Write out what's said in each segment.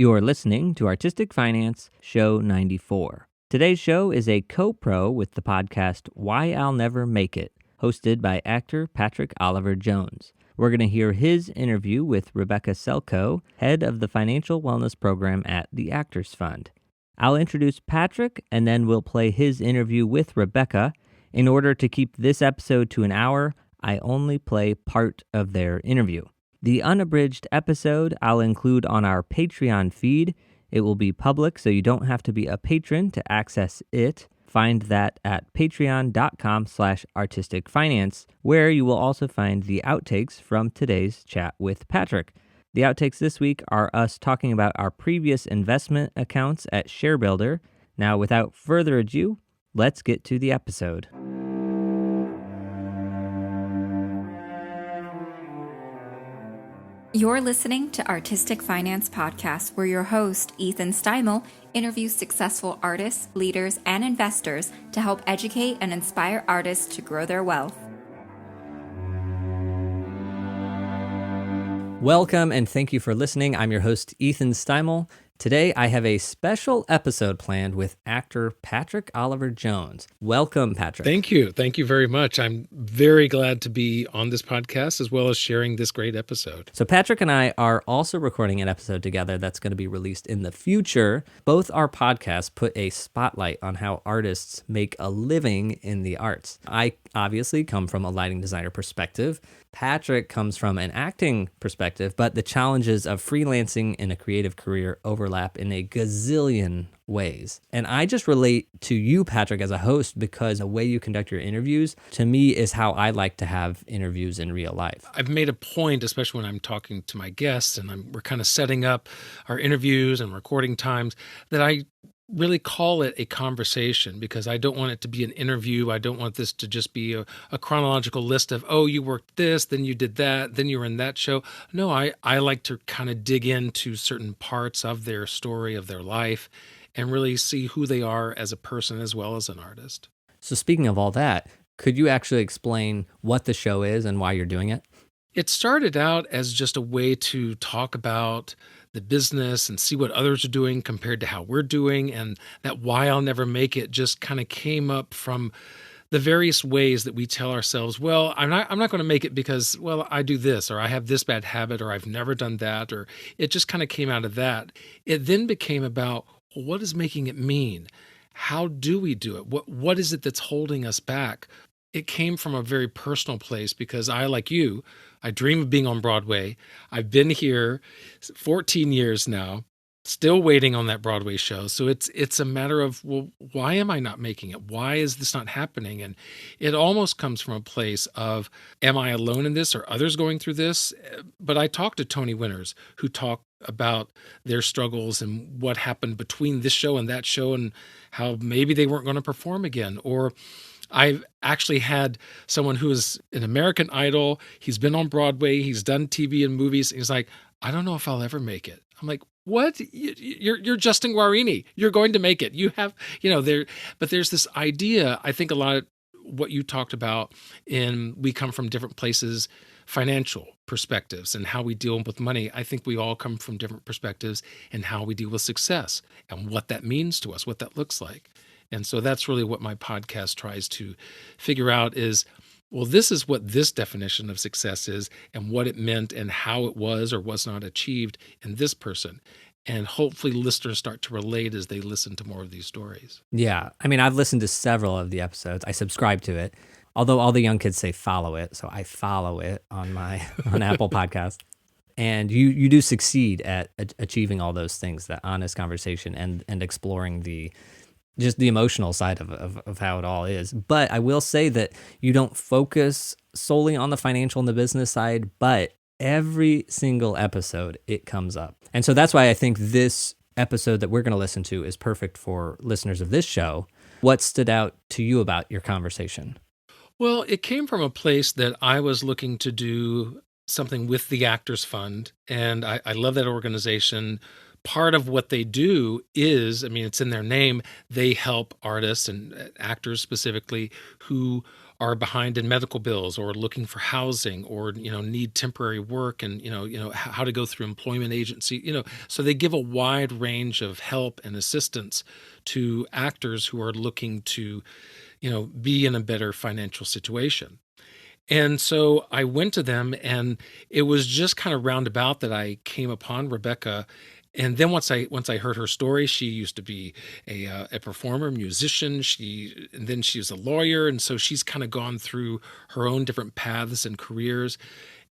You're listening to Artistic Finance, Show 94. Today's show is a co-pro with the podcast Why I'll Never Make It, hosted by actor Patrick Oliver Jones. We're going to hear his interview with Rebecca Selkowe, head of the Financial Wellness Program at the Actors Fund. I'll introduce Patrick, and then we'll play his interview with Rebecca. In order to keep this episode to an hour, I only play part of their interview. The unabridged episode I'll include on our Patreon feed. It will be public, so you don't have to be a patron to access it. Find that at patreon.com/artisticfinance, where you will also find the outtakes from today's chat with Patrick. The outtakes this week are us talking about our previous investment accounts at ShareBuilder. Now, without further ado, let's get to the episode. You're listening to Artistic Finance Podcast, where your host, Ethan Steimel, interviews successful artists, leaders, and investors to help educate and inspire artists to grow their wealth. Welcome and thank you for listening. I'm your host, Ethan Steimel. Today, I have a special episode planned with actor Patrick Oliver Jones. Welcome, Patrick. Thank you. Thank you very much. I'm very glad to be on this podcast as well as sharing this great episode. So Patrick and I are also recording an episode together that's going to be released in the future. Both our podcasts put a spotlight on how artists make a living in the arts. I obviously come from a lighting designer perspective. Patrick comes from an acting perspective, but the challenges of freelancing in a creative career overlap in a gazillion ways. And I just relate to you, Patrick, as a host because the way you conduct your interviews, to me, is how I like to have interviews in real life. I've made a point, especially when I'm talking to my guests and we're kind of setting up our interviews and recording times, that I really call it a conversation because I don't want it to be an interview. I don't want this to just be a chronological list of, oh, you worked this, then you did that, then you were in that show. No, I like to kind of dig into certain parts of their story, of their life, and really see who they are as a person as well as an artist. So speaking of all that, could you actually explain what the show is and why you're doing it? It started out as just a way to talk about the business and see what others are doing compared to how we're doing. And that Why I'll Never Make It just kind of came up from the various ways that we tell ourselves, well, I'm not going to make it because, well, I do this, or I have this bad habit, or I've never done that, or it just kind of came out of that. It then became about, well, what does making it mean? How do we do it? What is it that's holding us back? It came from a very personal place because I, like you, I dream of being on Broadway. I've been here 14 years now, still waiting on that Broadway show. So it's a matter of, well, why am I not making it? Why is this not happening? And it almost comes from a place of, am I alone in this? Or others going through this? But I talked to Tony winners who talk about their struggles and what happened between this show and that show and how maybe they weren't going to perform again. Or I've actually had someone who is an American Idol. He's been on Broadway. He's done TV and movies. He's like, I don't know if I'll ever make it. I'm like, what? You're Justin Guarini. You're going to make it. You have, but there's this idea. I think a lot of what you talked about we come from different places, financial perspectives and how we deal with money. I think we all come from different perspectives and how we deal with success and what that means to us, what that looks like. And so that's really what my podcast tries to figure out is, well, this is what this definition of success is and what it meant and how it was or was not achieved in this person. And hopefully listeners start to relate as they listen to more of these stories. Yeah. I mean, I've listened to several of the episodes. I subscribe to it, although all the young kids say follow it. So I follow it on Apple Podcasts. And you do succeed at achieving all those things, that honest conversation and exploring just the emotional side of how it all is. But I will say that you don't focus solely on the financial and the business side, but every single episode it comes up. And so that's why I think this episode that we're going to listen to is perfect for listeners of this show. What stood out to you about your conversation? Well, it came from a place that I was looking to do something with the Actors Fund, and I love that organization. Part of what they do is, it's in their name, they help artists and actors specifically who are behind in medical bills or looking for housing or, need temporary work and, how to go through employment agency, so they give a wide range of help and assistance to actors who are looking to, be in a better financial situation. And so I went to them, and it was just kind of roundabout that I came upon Rebecca. And then once I heard her story, she used to be a performer, musician. And then she was a lawyer, and so she's kind of gone through her own different paths and careers.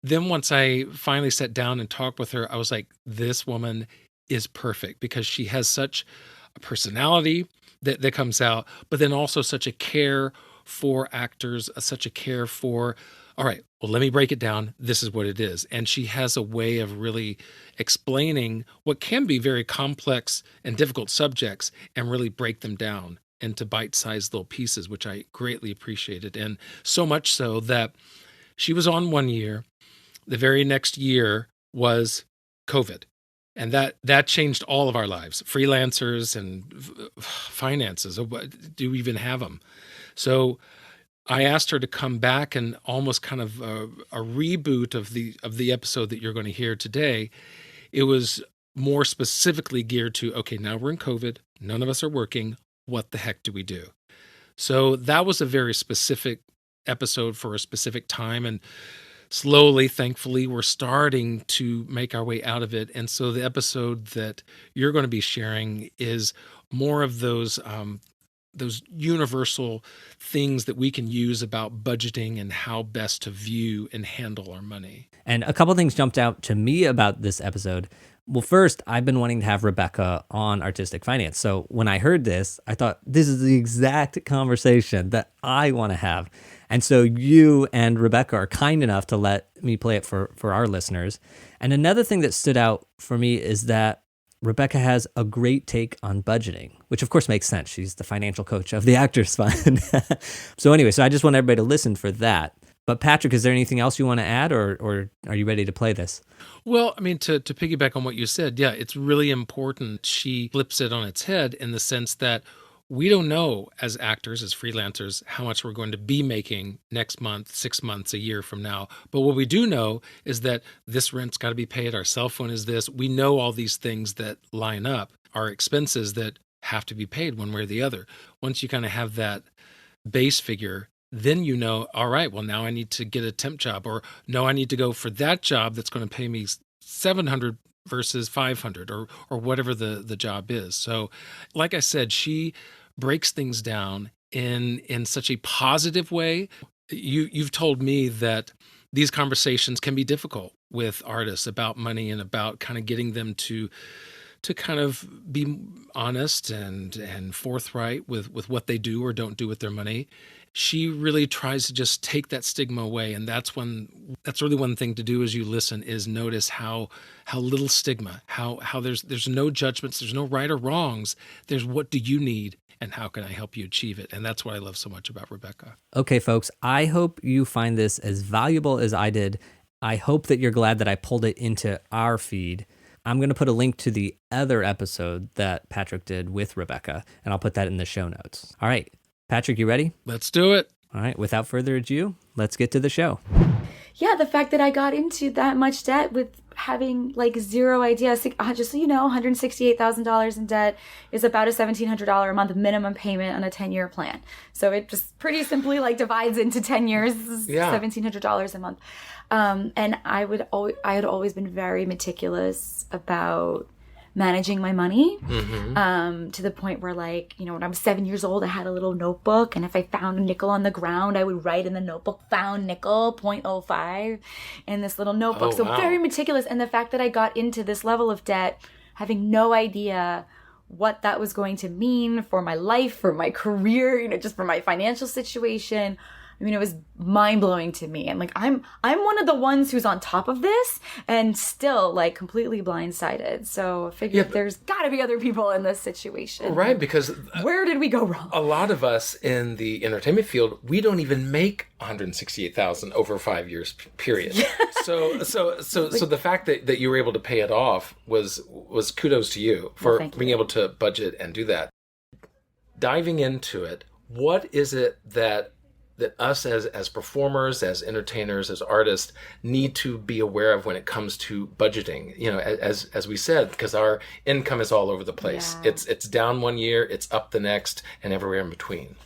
Then once I finally sat down and talked with her, I was like, this woman is perfect because she has such a personality that comes out, but then also such a care for actors, such a care for, all right, well, let me break it down. This is what it is. And she has a way of really explaining what can be very complex and difficult subjects and really break them down into bite-sized little pieces, which I greatly appreciated. And so much so that she was on one year. The very next year was COVID. And that changed all of our lives, freelancers and finances. Do we even have them? So I asked her to come back and almost kind of a reboot of the episode that you're going to hear today. It was more specifically geared to, okay, now we're in COVID. None of us are working. What the heck do we do? So that was a very specific episode for a specific time. And slowly, thankfully, we're starting to make our way out of it. And so the episode that you're going to be sharing is more of those universal things that we can use about budgeting and how best to view and handle our money. And a couple things jumped out to me about this episode. Well, first, I've been wanting to have Rebecca on Artistic Finance. So when I heard this, I thought this is the exact conversation that I want to have. And so you and Rebecca are kind enough to let me play it for our listeners. And another thing that stood out for me is that Rebecca has a great take on budgeting, which of course makes sense. She's the financial coach of the Actors Fund. So anyway, so I just want everybody to listen for that. But Patrick, is there anything else you want to add, or are you ready to play this? Well, I mean, to piggyback on what you said, yeah, it's really important. She flips it on its head in the sense that we don't know as actors, as freelancers, how much we're going to be making next month, 6 months, a year from now. But what we do know is that this rent's got to be paid. Our cell phone is this. We know all these things that line up, our expenses that have to be paid one way or the other. Once you kind of have that base figure, then you know, all right, well, now I need to get a temp job, or no, I need to go for that job that's going to pay me $700 versus $500 or whatever the job is. So like I said, she breaks things down in such a positive way. You've told me that these conversations can be difficult with artists about money and about kind of getting them to kind of be honest and forthright with what they do or don't do with their money. She really tries to just take that stigma away. And that's really one thing to do as you listen, is notice how little stigma, how there's no judgments, there's no right or wrongs. There's what do you need and how can I help you achieve it? And that's what I love so much about Rebecca. Okay, folks, I hope you find this as valuable as I did. I hope that you're glad that I pulled it into our feed. I'm going to put a link to the other episode that Patrick did with Rebecca, and I'll put that in the show notes. All right, Patrick, you ready? Let's do it. All right, without further ado, let's get to the show. Yeah, the fact that I got into that much debt with having like zero idea, just so you know, $168,000 in debt is about a $1,700 a month minimum payment on a 10-year plan. So it just pretty simply like divides into 10 years, $1,700 a month. And I had always been very meticulous about managing my money, to the point where, like, you know, when I was 7 years old, I had a little notebook, and if I found a nickel on the ground, I would write in the notebook, found nickel, 0.05 in this little notebook. Very meticulous. And the fact that I got into this level of debt, having no idea what that was going to mean for my life, for my career, you know, just for my financial situation. I mean, it was mind-blowing to me. And like, I'm one of the ones who's on top of this and still like completely blindsided. So I figured there's got to be other people in this situation. Right, because where did we go wrong? A lot of us in the entertainment field, we don't even make $168,000 over 5 years period. Yeah. So the fact that you were able to pay it off was kudos to you for being able to budget and do that. Diving into it, what is it that us as performers, as entertainers, as artists need to be aware of when it comes to budgeting. As we said, because our income is all over the place. Yeah. It's down one year, it's up the next, and everywhere in between.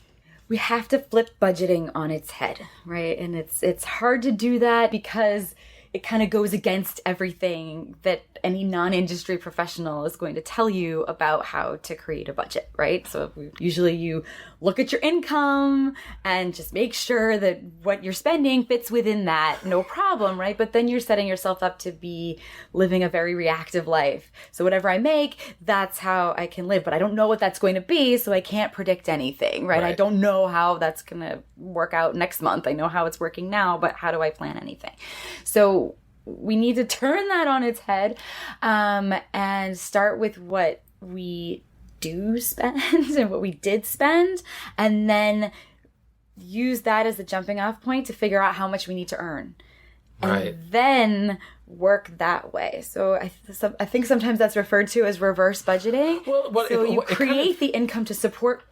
We have to flip budgeting on its head, right? And it's hard to do that because it kind of goes against everything that any non-industry professional is going to tell you about how to create a budget, right? So usually you look at your income and just make sure that what you're spending fits within that, no problem, right? But then you're setting yourself up to be living a very reactive life. So whatever I make, that's how I can live. But I don't know what that's going to be, so I can't predict anything, right? I don't know how that's going to work out next month. I know how it's working now, but how do I plan anything? So we need to turn that on its head and start with what we do spend and what we did spend, and then use that as a jumping off point to figure out how much we need to earn. And then work that way. So I think sometimes that's referred to as reverse budgeting. So you create the income to support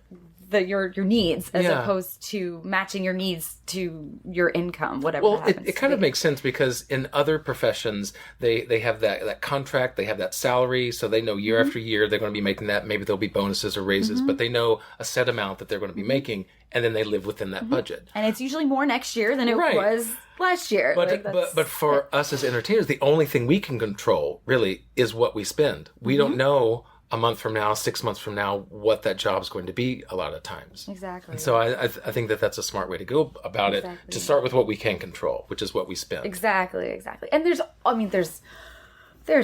your needs as opposed to matching your needs to your income, whatever. Well, it kind of makes sense because in other professions, they have that contract, they have that salary, so they know year after year they're going to be making that. Maybe there'll be bonuses or raises, but they know a set amount that they're going to be making, and then they live within that budget. And it's usually more next year than it was last year. But for us as entertainers, the only thing we can control really is what we spend. We don't know a month from now, 6 months from now, what that job is going to be a lot of times. Exactly. And so I think that that's a smart way to go about it, to start with what we can control, which is what we spend. Exactly. And there's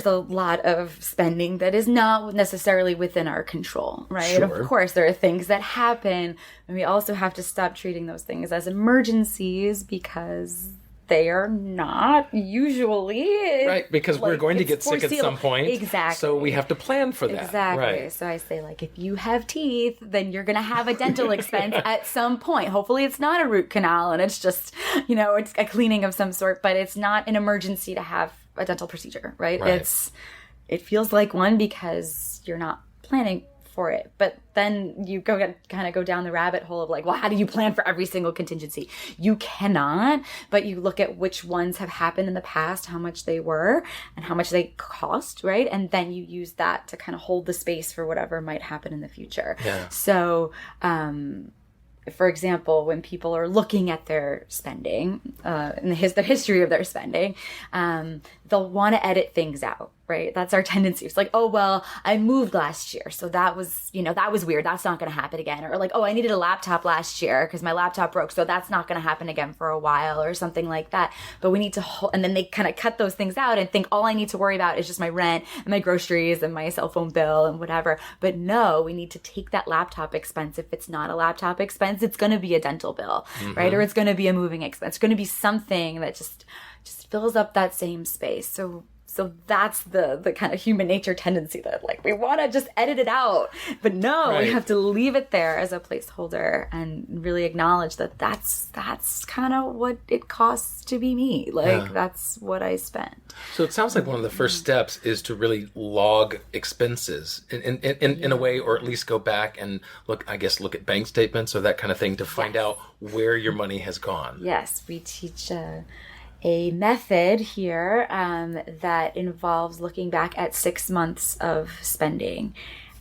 a lot of spending that is not necessarily within our control, right? Sure. Of course, there are things that happen, and we also have to stop treating those things as emergencies because they are not usually. Right, because we're going to get sick at some point. Exactly. So we have to plan for that. Exactly. Right. So I say, if you have teeth, then you're going to have a dental expense at some point. Hopefully it's not a root canal and it's just, it's a cleaning of some sort, but it's not an emergency to have a dental procedure, right? It feels like one because you're not planning for it. But then you kind of go down the rabbit hole of how do you plan for every single contingency? You cannot, but you look at which ones have happened in the past, how much they were and how much they cost, right? And then you use that to kind of hold the space for whatever might happen in the future. Yeah. So, for example, when people are looking at their spending, the history of their spending, they'll want to edit things out, right? That's our tendency. It's like, oh, well, I moved last year, so that was weird. That's not going to happen again. Or oh, I needed a laptop last year because my laptop broke, so that's not going to happen again for a while or something like that. But we need to and then they kind of cut those things out and think all I need to worry about is just my rent and my groceries and my cell phone bill and whatever. But no, we need to take that laptop expense. If it's not a laptop expense, it's going to be a dental bill, right? Or it's going to be a moving expense. It's going to be something that just fills up that same space. So that's the kind of human nature tendency that we want to just edit it out. But no, we have to leave it there as a placeholder and really acknowledge that that's kind of what it costs to be me. That's what I spent. So it sounds like one of the first steps is to really log expenses in a way, or at least go back and look at bank statements or that kind of thing to find out where your money has gone. Yes, we teach a method here that involves looking back at 6 months of spending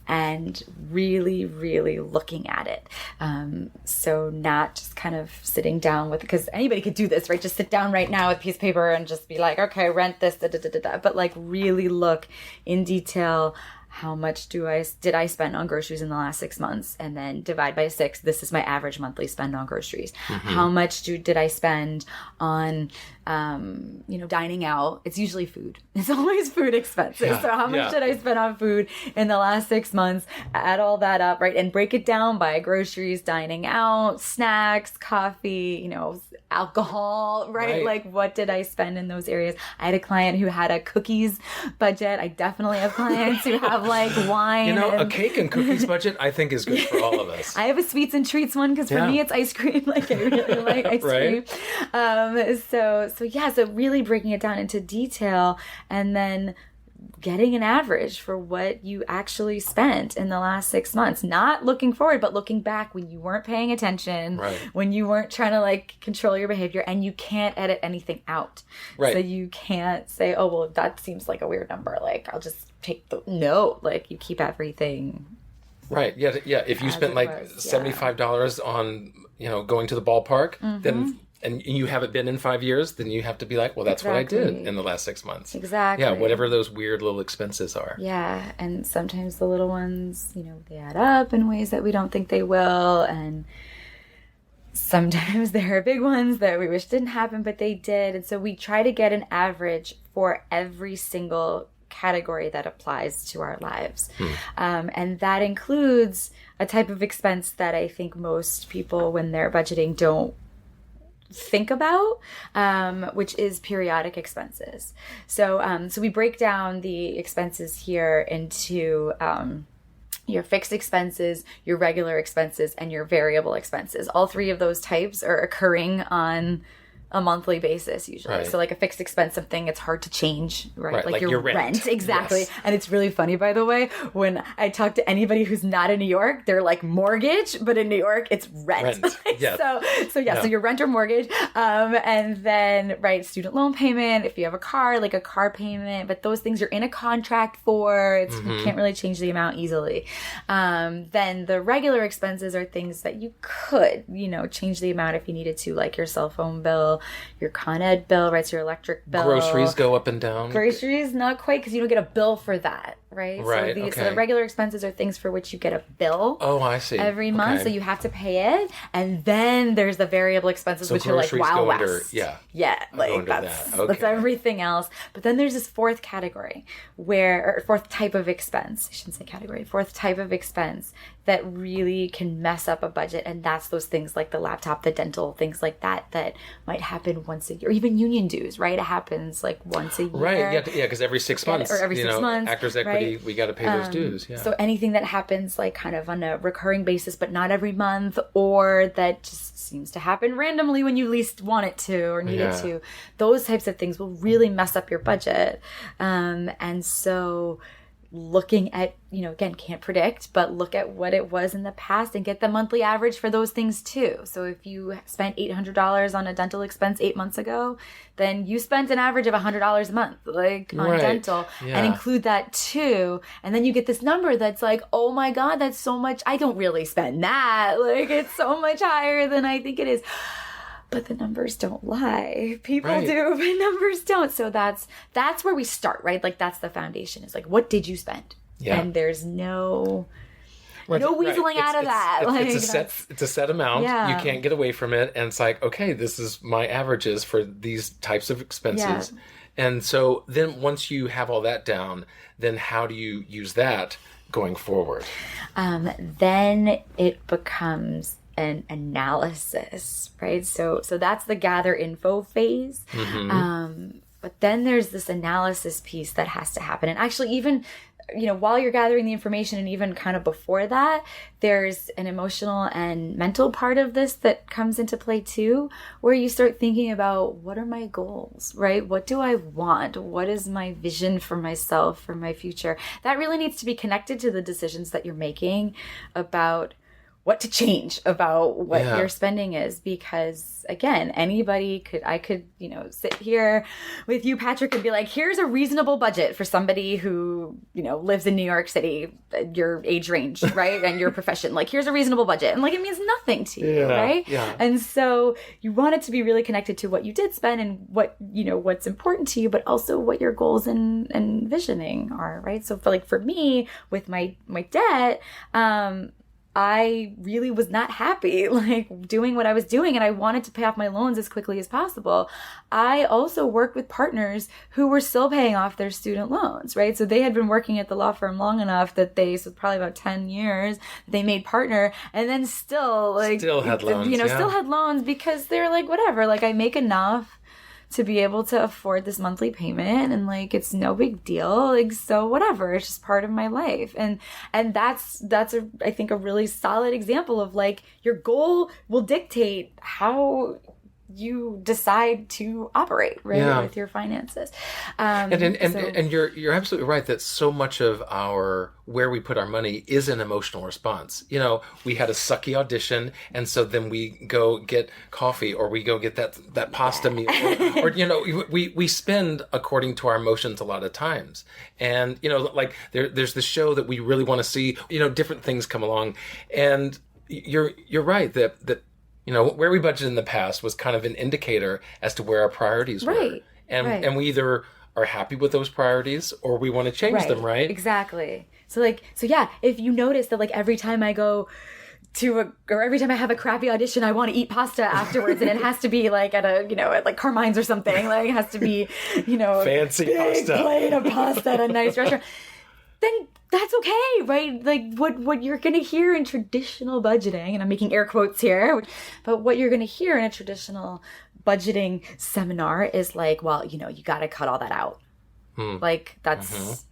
and really, really looking at it. So not just kind of sitting down because anybody could do this, right? Just sit down right now with a piece of paper and just be okay, rent this, but really look in detail. How much did I spend on groceries in the last 6 months? And then divide by 6. This is my average monthly spend on groceries. How much did I spend on, dining out? It's usually food. It's always food expenses. Yeah. So how much did I spend on food in the last 6 months? Add all that up, right? And break it down by groceries, dining out, snacks, coffee, alcohol, right? What did I spend in those areas? I had a client who had a cookies budget. I definitely have clients who have wine. A cake and cookies budget I think is good for all of us. I have a sweets and treats one because for me it's ice cream. I really like ice cream. So really breaking it down into detail and then getting an average for what you actually spent in the last 6 months, not looking forward, but looking back when you weren't paying attention, when you weren't trying to like control your behavior, and you can't edit anything out. So you can't say, oh, well, that seems like a weird number. Like, I'll just take no, like you keep everything. Right. Yeah. Yeah. If you spent like $75 on, going to the ballpark, then, and you haven't been in 5 years, then you have to be like, well, that's what I did in the last 6 months. Exactly. Yeah. Whatever those weird little expenses are. Yeah. And sometimes the little ones, they add up in ways that we don't think they will. And sometimes there are big ones that we wish didn't happen, but they did. And so we try to get an average for every single category that applies to our lives. And that includes a type of expense that I think most people, when they're budgeting, don't think about, which is periodic expenses. So we break down the expenses here into your fixed expenses, your regular expenses, and your variable expenses. All three of those types are occurring on a monthly basis usually. So like a fixed expense, something it's hard to change, right? Like your rent. Exactly. Yes. And it's really funny, by the way, when I talk to anybody who's not in New York, they're like mortgage, but in New York it's rent. So your rent or mortgage. And then, student loan payment, if you have a car, like a car payment, but those things you're in a contract for, you can't really change the amount easily. Then the regular expenses are things that you could, change the amount if you needed to, like your cell phone bill, your Con Ed bill, so your electric bill. Groceries go up and down. Groceries, not quite, because you don't get a bill for that, right? So the regular expenses are things for which you get a bill. Oh, I see. Every month, so you have to pay it. And then there's the variable expenses, which are like Wild West. That's everything else. But then there's this fourth category or fourth type of expense. I shouldn't say category. Fourth type of expense that really can mess up a budget. And that's those things like the laptop, the dental, things like that might happen once a year. Or even union dues, right? It happens like once a year. Right, yeah, because every 6 months. Or every 6 months. Actors Equity, we got to pay those dues, So anything that happens like kind of on a recurring basis, but not every month, or that just seems to happen randomly when you least want it to or need it to, those types of things will really mess up your budget. And so looking at, again, can't predict, but look at what it was in the past and get the monthly average for those things too. So if you spent $800 on a dental expense 8 months ago, then you spent an average of $100 a month, on dental, and include that too. And then you get this number that's like, oh my God, that's so much. I don't really spend that. It's so much higher than I think it is. But the numbers don't lie. People do, but numbers don't. So that's where we start, right? Like that's the foundation. Is like, what did you spend? Yeah. And there's no weaseling out of that. It's a set amount. Yeah. You can't get away from it. And it's like, okay, this is my averages for these types of expenses. Yeah. And so then once you have all that down, then how do you use that going forward? Then it becomes an analysis, right? So that's the gather info phase. But then there's this analysis piece that has to happen. And actually, even, while you're gathering the information and even kind of before that, there's an emotional and mental part of this that comes into play too, where you start thinking about, what are my goals, right? What do I want? What is my vision for myself, for my future? That really needs to be connected to the decisions that you're making about what to change about what your spending is. Because again, I could, sit here with you, Patrick, and be like, here's a reasonable budget for somebody who, lives in New York City, your age range, right? And your profession. Like, here's a reasonable budget. And it means nothing to you, right? Yeah. And so you want it to be really connected to what you did spend and what, what's important to you, but also what your goals and visioning are, right? So for me, with my debt, I really was not happy doing what I was doing, and I wanted to pay off my loans as quickly as possible. I also worked with partners who were still paying off their student loans, right? So they had been working at the law firm long enough that so probably about 10 years, they made partner, and then still had loans, still had loans because they're like, whatever, I make enough to be able to afford this monthly payment, and it's no big deal. So whatever, it's just part of my life. And that's I think a really solid example of your goal will dictate how you decide to operate, right, with your finances. And you're absolutely right that so much of where we put our money is an emotional response. We had a sucky audition, and so then we go get coffee, or we go get that pasta meal, or we spend according to our emotions a lot of times. And like there's the show that we really want to see. Different things come along, and you're right that where we budgeted in the past was kind of an indicator as to where our priorities were. And we either are happy with those priorities or we want to change them, right? Exactly. So if you notice that like every time I go or every time I have a crappy audition, I want to eat pasta afterwards, and it has to be like at like Carmine's or something. Like it has to be, fancy big pasta, plate of pasta at a nice restaurant. Then that's okay, right? Like what you're going to hear in traditional budgeting, and I'm making air quotes here, but what you're going to hear in a traditional budgeting seminar is like, well, you got to cut all that out. Like that's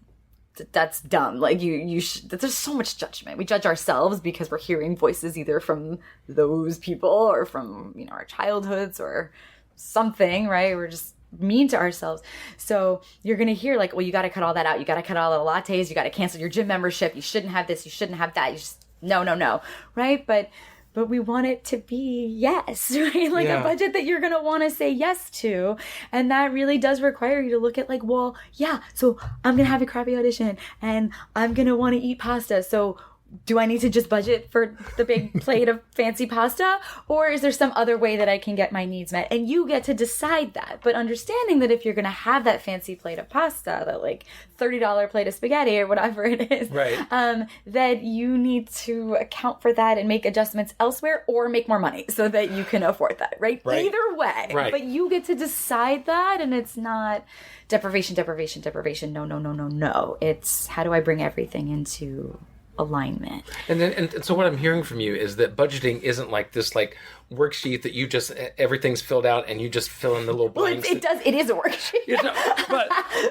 dumb. Like there's so much judgment. We judge ourselves because we're hearing voices either from those people or from, our childhoods or something, right? We're just mean to ourselves. So you're going to hear like, well, you got to cut all that out. You got to cut all the lattes. You got to cancel your gym membership. You shouldn't have this. You shouldn't have that. You just, no. Right. But we want it to be yes, right? Like a budget that you're going to want to say yes to. And that really does require you to look at like, well, yeah, so I'm going to have a crappy audition and I'm going to want to eat pasta. So do I need to just budget for the big plate of fancy pasta? Or is there some other way that I can get my needs met? And you get to decide that. But understanding that if you're going to have that fancy plate of pasta, that like $30 plate of spaghetti or whatever it is, right. That you need to account for that and make adjustments elsewhere or make more money so that you can afford that, right? Either way. Right. But you get to decide that, and it's not deprivation. No. It's how do I bring everything into alignment. And so what I'm hearing from you is that budgeting isn't like this like worksheet that you just everything's filled out and you just fill in the little blanks. It is a worksheet.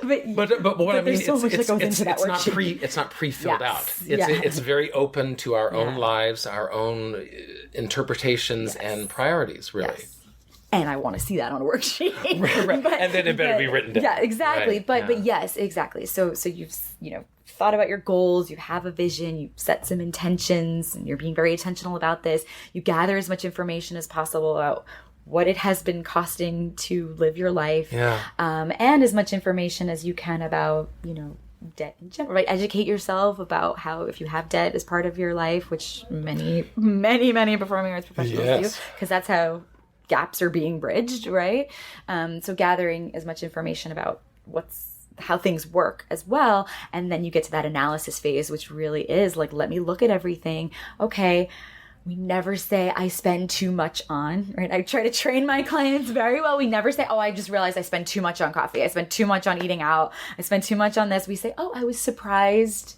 But what I mean so it's not pre-filled out. It's very open to our own lives, our own interpretations and priorities, really. Yes. And I want to see that on a worksheet. Right. And then it better be written down. Yeah, exactly. Right. But yes, exactly. So you've thought about your goals, you have a vision, you set some intentions, and you're being very intentional about this. You gather as much information as possible about what it has been costing to live your life, and as much information as you can about, debt in general, right? Educate yourself about how if you have debt as part of your life, which many performing arts professionals do, because that's how gaps are being bridged, right? So gathering as much information about how things work as well. And then you get to that analysis phase, which really is like, let me look at everything. Okay. We never say I spend too much on, right? I try to train my clients very well. We never say, oh, I just realized I spend too much on coffee. I spend too much on eating out. I spend too much on this. We say, oh, I was surprised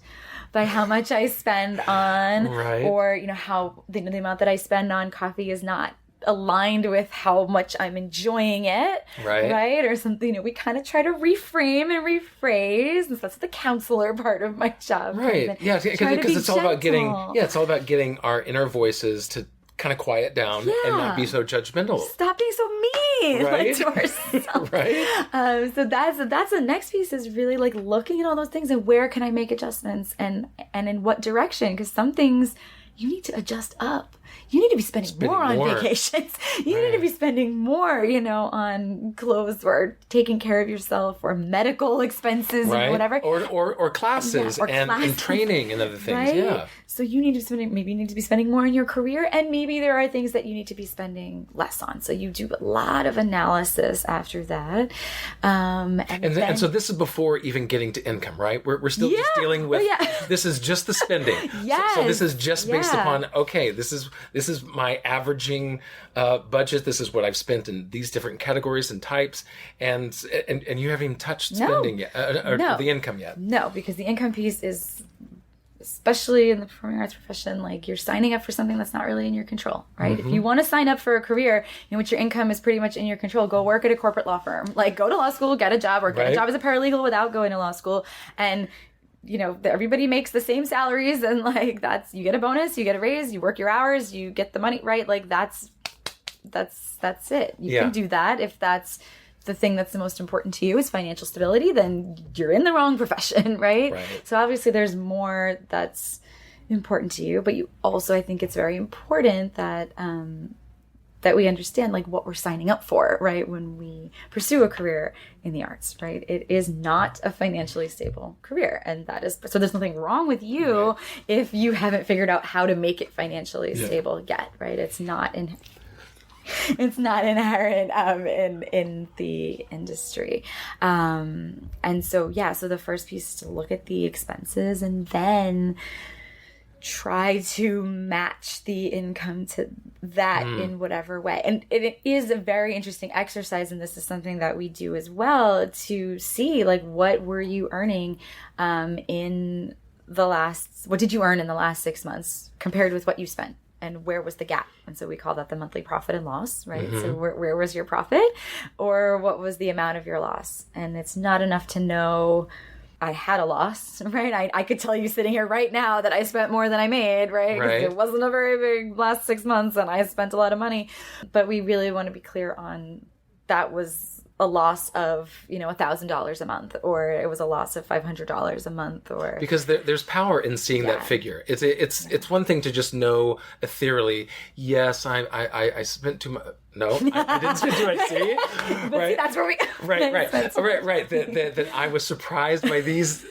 by how much I spend on, or, how the amount that I spend on coffee is not aligned with how much I'm enjoying it, right? Or something, we kind of try to reframe and rephrase. And that's the counselor part of my job. Right. Yeah, because it's all about getting our inner voices to kind of quiet down and not be so judgmental. Stop being so mean to ourselves. Right. So that's the next piece, is really like looking at all those things and where can I make adjustments and in what direction? Because some things you need to adjust up. You need to be spending more on vacations. You need to be spending more, on clothes or taking care of yourself or medical expenses and whatever. Or classes and training and other things. Right? Yeah. So you need to be spending more on your career, and maybe there are things that you need to be spending less on. So you do a lot of analysis after that. And so this is before even getting to income, right? We're still just dealing with, this is just the spending. So this is just based upon, okay, this is my averaging budget. This is what I've spent in these different categories and types, and you haven't even touched spending yet, or the income yet. No, because the income piece is, especially in the performing arts profession, like you're signing up for something that's not really in your control, right? If you want to sign up for a career in which your income is pretty much in your control, go work at a corporate law firm. Like go to law school, get a job, or get a job as a paralegal without going to law school, and everybody makes the same salaries, and like you get a bonus, you get a raise, you work your hours, you get the money, right? Like that's that's it. You can do that. If that's the thing that's the most important to you is financial stability, then you're in the wrong profession, right? So obviously there's more that's important to you, but you also, I think it's very important that that we understand like what we're signing up for, right? When we pursue a career in the arts, right? It is not a financially stable career. And that is, so there's nothing wrong with you if you haven't figured out how to make it financially stable yet, right? It's not inherent in the industry. And so, so the first piece is to look at the expenses and then try to match the income to that in whatever way. And it is a very interesting exercise, and this is something that we do as well, to see like what were you earning what did you earn in the last 6 months compared with what you spent, and where was the gap? And so we call that the monthly profit and loss, right? So where was your profit, or what was the amount of your loss? And it's not enough to know I had a loss, right? I could tell you sitting here right now that I spent more than I made, right? 'Cause it wasn't a very big last 6 months and I spent a lot of money. But we really want to be clear on that was a loss of, $1,000 a month, or it was a loss of $500 a month, or because there's power in seeing that figure. It's one thing to just know ethereally, yes, I spent too much. No, I didn't spend too much. See, but see, that's where we right. That I was surprised by these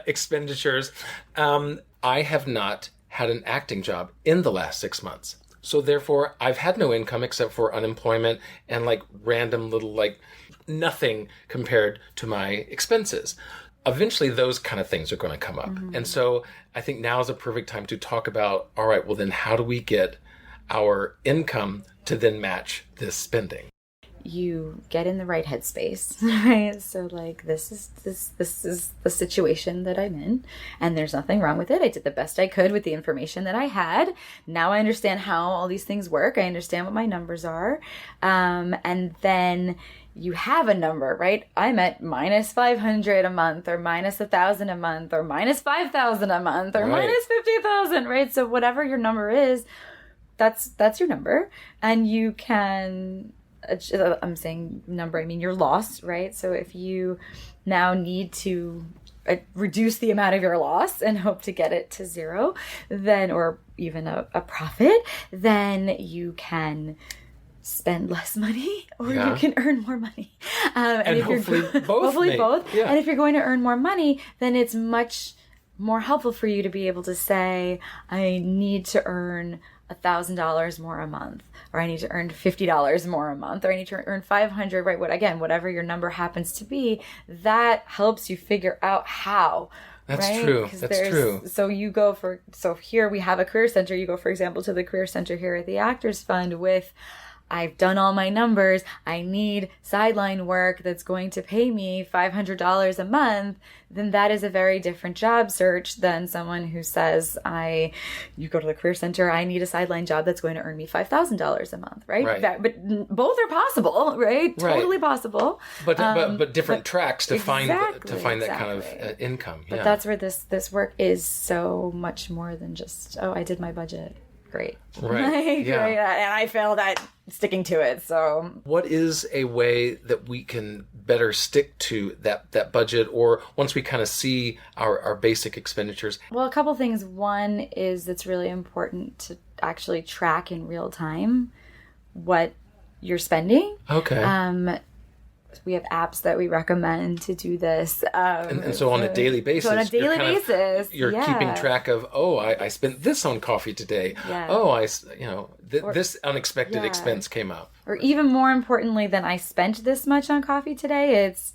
expenditures. I have not had an acting job in the last 6 months. So therefore, I've had no income except for unemployment and like random little like nothing compared to my expenses. Eventually, those kind of things are going to come up. And so I think now is a perfect time to talk about, all right, well then how do we get our income to then match this spending? You get in the right headspace, right? So like this is the situation that I'm in, and there's nothing wrong with it. I did the best I could with the information that I had. Now I understand how all these things work. I understand what my numbers are. And then you have a number, right? I'm at minus 500 a month, or minus 1,000 a month, or minus 5,000 a month, or minus 50,000, right? So whatever your number is, that's your number. And you can, I'm saying number, I mean your loss, right? So if you now need to reduce the amount of your loss and hope to get it to zero, then, or even a profit, then you can spend less money, or you can earn more money. And if hopefully both. Yeah. And if you're going to earn more money, then it's much more helpful for you to be able to say, I need to earn $1,000 more a month, or I need to earn $50 more a month, or I need to earn 500, right? Whatever your number happens to be, that helps you figure out how. That's right? true. That's true. So here we have a career center. You go, for example, to the career center here at the Actors Fund with, I've done all my numbers. I need sideline work that's going to pay me $500 a month. Then that is a very different job search than someone who says, you go to the career center, I need a sideline job that's going to earn me $5,000 a month, right? But both are possible, right? Totally possible. But different tracks to find that kind of income. But that's where this work is so much more than just, I did my budget. Great. Right. Right. And I failed at sticking to it. So what is a way that we can better stick to that budget, or once we kind of see our basic expenditures? Well, a couple things. One is it's really important to actually track in real time what you're spending. Okay. We have apps that we recommend to do this. And so on a daily basis. You're keeping track of, I spent this on coffee today. Yeah. This unexpected expense came up. Or even more importantly than I spent this much on coffee today, it's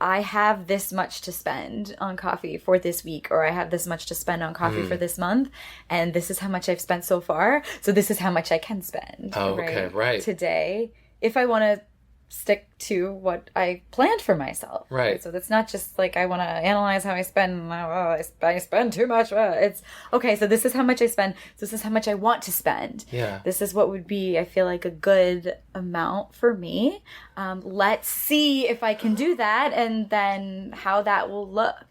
I have this much to spend on coffee for this week, or I have this much to spend on coffee for this month, and this is how much I've spent so far. So this is how much I can spend. Oh, okay, right. Today, if I want to stick to what I planned for myself. Right. So that's not just like I want to analyze how I spend. I spend too much. It's okay. So this is how much I spend. This is how much I want to spend. Yeah. This is what would be, I feel like, a good amount for me. Let's see if I can do that, and then how that will look.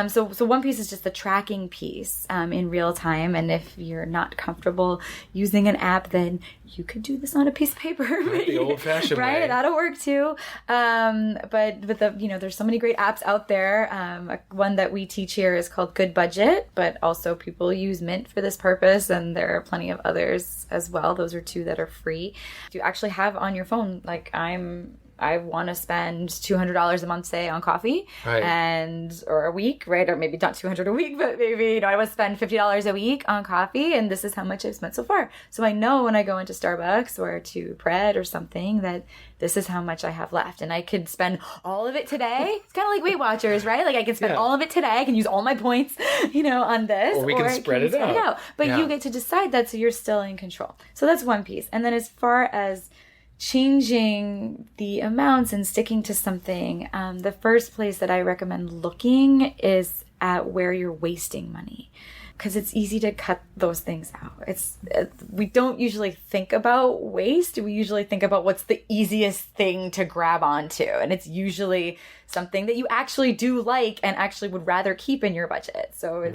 So one piece is just the tracking piece in real time. And if you're not comfortable using an app, then you could do this on a piece of paper. The old-fashioned right? way. That'll work too. But there's so many great apps out there. One that we teach here is called Good Budget, but also people use Mint for this purpose, and there are plenty of others as well. Those are two that are free. You actually have on your phone, like I want to spend $200 a month, say, on coffee, right. or a week, right? Or maybe not $200 a week, but maybe, I want to spend $50 a week on coffee, and this is how much I've spent so far. So I know when I go into Starbucks or to Pred or something that this is how much I have left, and I could spend all of it today. It's kind of like Weight Watchers, right? Like I can spend all of it today. I can use all my points, on this. Or we can spread it out. But you get to decide that, so you're still in control. So that's one piece. And then as far as changing the amounts and sticking to something, the first place that I recommend looking is at where you're wasting money, because it's easy to cut those things out. We don't usually think about waste. We usually think about what's the easiest thing to grab onto, and it's usually something that you actually do like and actually would rather keep in your budget. So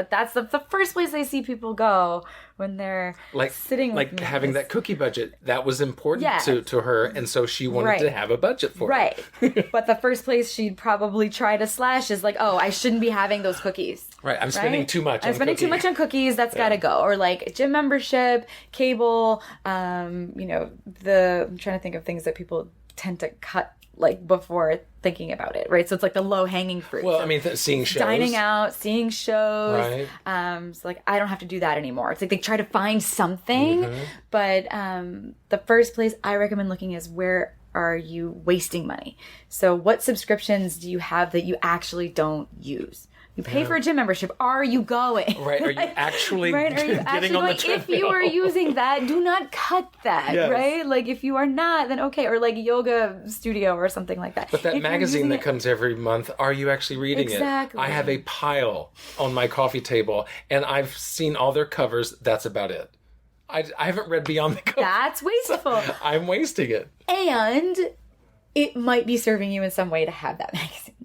that's the first place I see people go when they're sitting with me. Having that cookie budget, that was important to her, and so she wanted to have a budget for it. But the first place she'd probably try to slash is like, oh, I shouldn't be having those cookies. Right, I'm spending too much. I'm spending too much on cookies. That's got to go. Or like gym membership, cable. I'm trying to think of things that people tend to cut before thinking about it, right? So it's like the low-hanging fruit. Well, so seeing shows. Dining out, seeing shows. Right. So I don't have to do that anymore. It's like they try to find something, but the first place I recommend looking is where are you wasting money? So what subscriptions do you have that you actually don't use? You pay for a gym membership. Are you going? Right. Are you actually getting on the treadmill? If you are using that, do not cut that, right? Like if you are not, then okay. Or like yoga studio or something like that. But that magazine that comes every month, are you actually reading it? Exactly. I have a pile on my coffee table, and I've seen all their covers. That's about it. I haven't read beyond the cover. That's wasteful. So I'm wasting it. And it might be serving you in some way to have that magazine.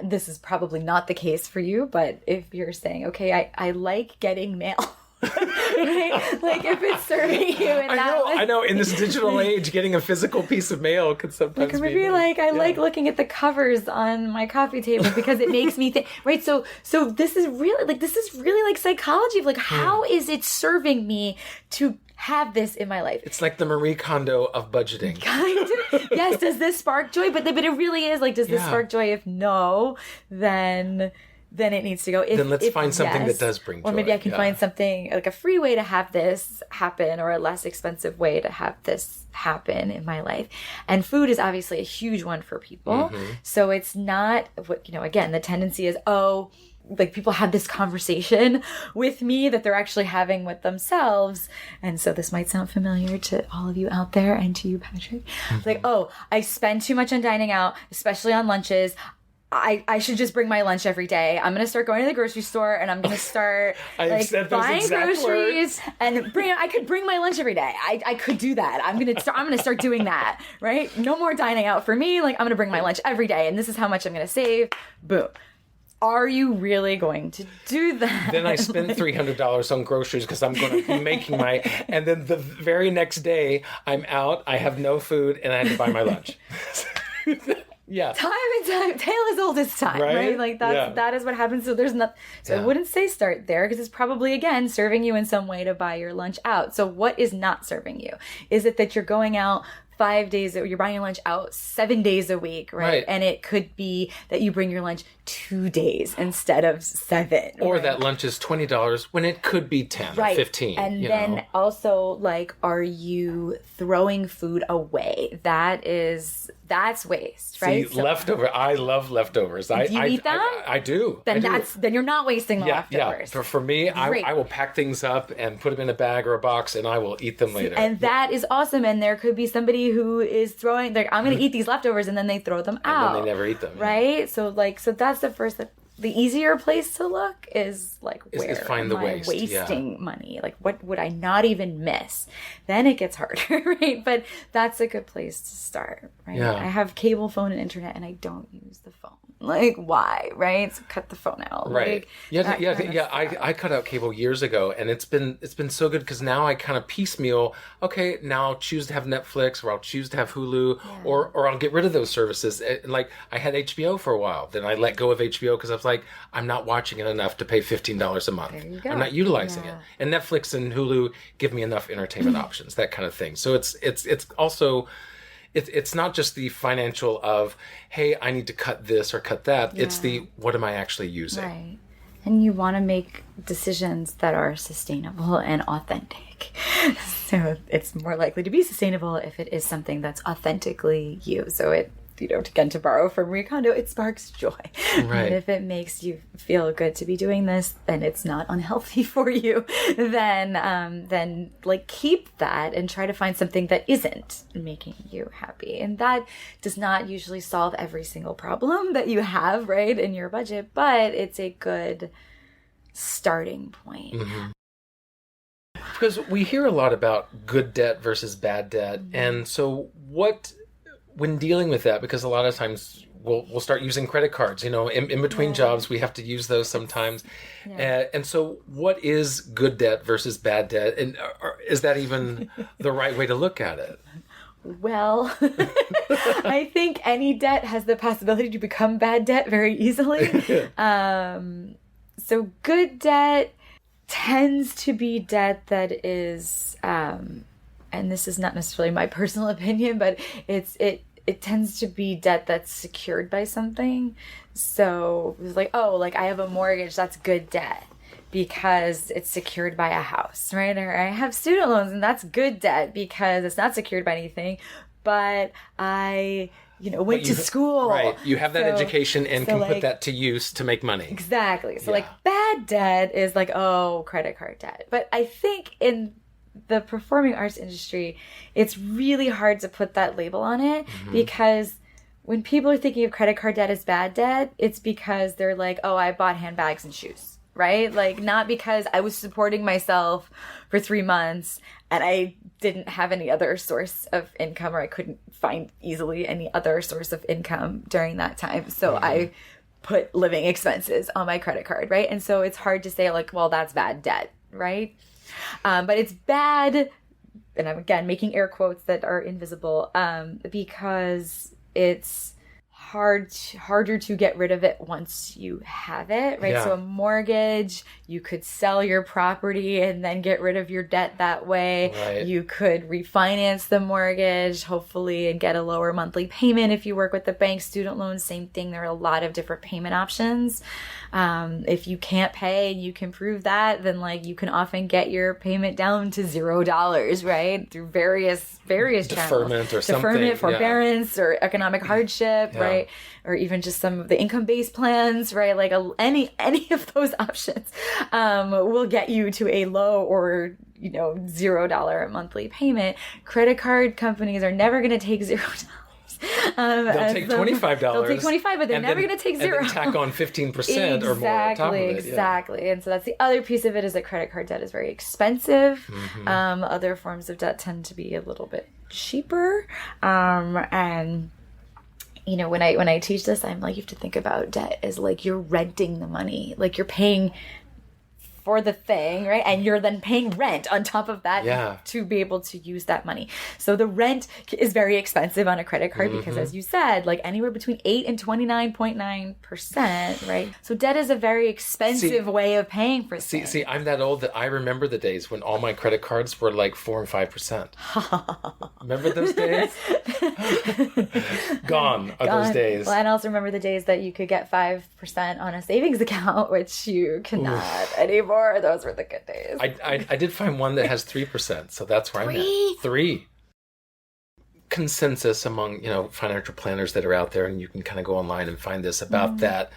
This is probably not the case for you, but if you're saying, okay, I like getting mail, right? Like if it's serving you in that way. I know. In this digital age, getting a physical piece of mail could sometimes be. Or maybe I like looking at the covers on my coffee table because it makes me think, right? So this is really like psychology of how is it serving me to have this in my life? It's like the Marie Kondo of budgeting. Kind of. Yes. Does this spark joy? But it really is does this spark joy? If no, then it needs to go. Then let's find something that does bring joy. Or maybe I can find something like a free way to have this happen, or a less expensive way to have this happen in my life. And food is obviously a huge one for people. So it's not again, the tendency is, people have this conversation with me that they're actually having with themselves. And so this might sound familiar to all of you out there and to you, Patrick. I spend too much on dining out, especially on lunches. I should just bring my lunch every day. I'm going to start going to the grocery store, and I'm going to start buying groceries and I could bring my lunch every day. I could do that. I'm going to start doing that, right? No more dining out for me. I'm going to bring my lunch every day, and this is how much I'm going to save. Boom. Are you really going to do that? Then I spend $300 on groceries because I'm going to be making and then the very next day I'm out, I have no food, and I had to buy my lunch. Yeah. Time and time, tale as old as time, right? That is what happens. So there's not. So I wouldn't say start there, because it's probably again serving you in some way to buy your lunch out. So what is not serving you? Is it that you're going out 5 days, you're buying your lunch out 7 days a week, right? And it could be that you bring your lunch 2 days instead of 7. Or that lunch is $20 when it could be 10 or 15. And then also, are you throwing food away? That is That's waste, right? See, leftover. I love leftovers. Do you eat them? I do. Then I do. then you're not wasting the leftovers. Yeah. For me, I will pack things up and put them in a bag or a box, and I will eat them later. And that is awesome. And there could be somebody who is throwing, like, I'm going to eat these leftovers, and then they throw them out. And then they never eat them. Right? Yeah. So that's the first. The easier place to look is like, where is find the am I waste. wasting money? Like, what would I not even miss? Then it gets harder, right? But that's a good place to start, right? Yeah. I have cable, phone, and internet, and I don't use the phone. Like, why, right? So cut the phone out. Right. Like, I cut out cable years ago, and it's been so good because now I kind of piecemeal. Okay, now I'll choose to have Netflix, or I'll choose to have Hulu, or I'll get rid of those services. Like, I had HBO for a while, then I let go of HBO because I was like, I'm not watching it enough to pay $15 a month. There you go. I'm not utilizing it. And Netflix and Hulu give me enough entertainment options, that kind of thing. So it's also. It's not just the financial of, hey, I need to cut this or cut that. Yeah. It's the, what am I actually using? Right. And you want to make decisions that are sustainable and authentic. So it's more likely to be sustainable if it is something that's authentically you. So to borrow from Marie Kondo, it sparks joy. Right. And if it makes you feel good to be doing this, and it's not unhealthy for you, then like, keep that and try to find something that isn't making you happy. And that does not usually solve every single problem that you have, right, in your budget, but it's a good starting point. Mm-hmm. Because we hear a lot about good debt versus bad debt. Mm-hmm. And so when dealing with that, because a lot of times we'll start using credit cards, in between jobs, we have to use those sometimes. Yeah. And so what is good debt versus bad debt? And is that even the right way to look at it? Well, I think any debt has the possibility to become bad debt very easily. So good debt tends to be debt that is, and this is not necessarily my personal opinion, but it tends to be debt that's secured by something. So it's like, I have a mortgage, that's good debt because it's secured by a house, right? Or I have student loans, and that's good debt because it's not secured by anything, but I went to school. Right. You have that education and can put that to use to make money. Exactly. So bad debt is like, credit card debt. But I think in the performing arts industry, it's really hard to put that label on it, because when people are thinking of credit card debt as bad debt, it's because they're like, I bought handbags and shoes, right? Like, not because I was supporting myself for 3 months and I didn't have any other source of income, or I couldn't find easily any other source of income during that time. So I put living expenses on my credit card, right? And so it's hard to say like, well, that's bad debt, right? But it's bad, and I'm again making air quotes that are invisible, because it's harder to get rid of it once you have it, right? Yeah. So a mortgage, you could sell your property and then get rid of your debt that way. Right. You could refinance the mortgage, hopefully, and get a lower monthly payment if you work with the bank. Student loans, same thing. There are a lot of different payment options. If you can't pay and you can prove that, then you can often get your payment down to $0, right? Through various deferment channels. Or something. Deferment, forbearance, or economic hardship, right? Or even just some of the income-based plans, right? Like any of those options will get you to a low or $0 monthly payment. Credit card companies are never going to take $0. They'll take $25. They'll take $25, but they're never going to take $0. And then tack on 15% or more on top of it. Exactly. And so that's the other piece of it, is that credit card debt is very expensive. Mm-hmm. Other forms of debt tend to be a little bit cheaper. And when I teach this, I'm like, you have to think about debt as like you're renting the money, like you're paying for the thing, right? And you're then paying rent on top of that to be able to use that money. So the rent is very expensive on a credit card because, as you said, like anywhere between 8 and 29.9%, right? So debt is a very expensive way of paying for things. See, I'm that old that I remember the days when all my credit cards were like 4 and 5%. Remember those days? Gone are those days. Well, and I also remember the days that you could get 5% on a savings account, which you cannot anymore. Those were the good days. I did find one that has 3%, so that's where I'm at. 3. consensus among, financial planners that are out there, and you can kind of go online and find this about that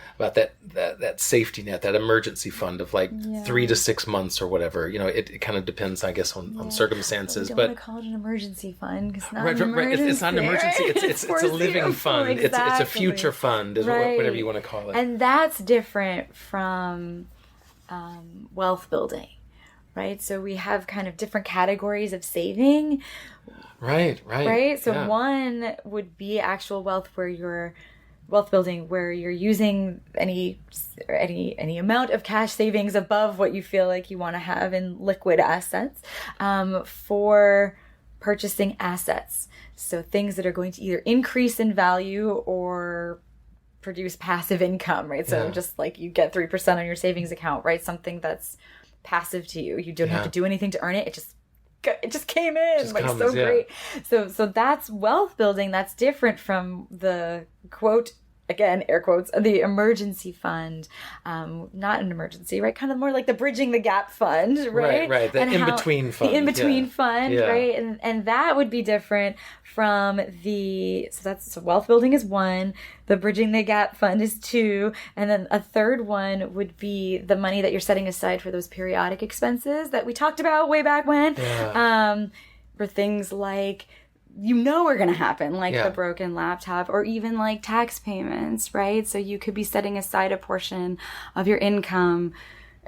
safety net, that emergency fund of like 3 to 6 months or whatever. It kind of depends, I guess, on circumstances. But but we don't want to call it an emergency fund because not right, an emergency. It's not an emergency. It's a living fund. Exactly. It's a future fund, is whatever you want to call it. And that's different from wealth building, right? So we have kind of different categories of saving. Right. So one would be actual wealth, where you're wealth building, where you're using any amount of cash savings above what you feel like you want to have in liquid assets for purchasing assets. So things that are going to either increase in value or produce passive income, right? So just like you get 3% on your savings account, right? Something that's passive to you. You don't have to do anything to earn it. It just came in, just like comes, so great. So that's wealth building. That's different from the quote, again, air quotes, the emergency fund. Not an emergency, right? Kind of more like the bridging the gap fund, right? Right. The in-between fund. The in-between fund, right? And that would be different from so wealth building is one, the bridging the gap fund is two, and then a third one would be the money that you're setting aside for those periodic expenses that we talked about way back when. For things like are going to happen, like the broken laptop, or even like tax payments, right? So you could be setting aside a portion of your income,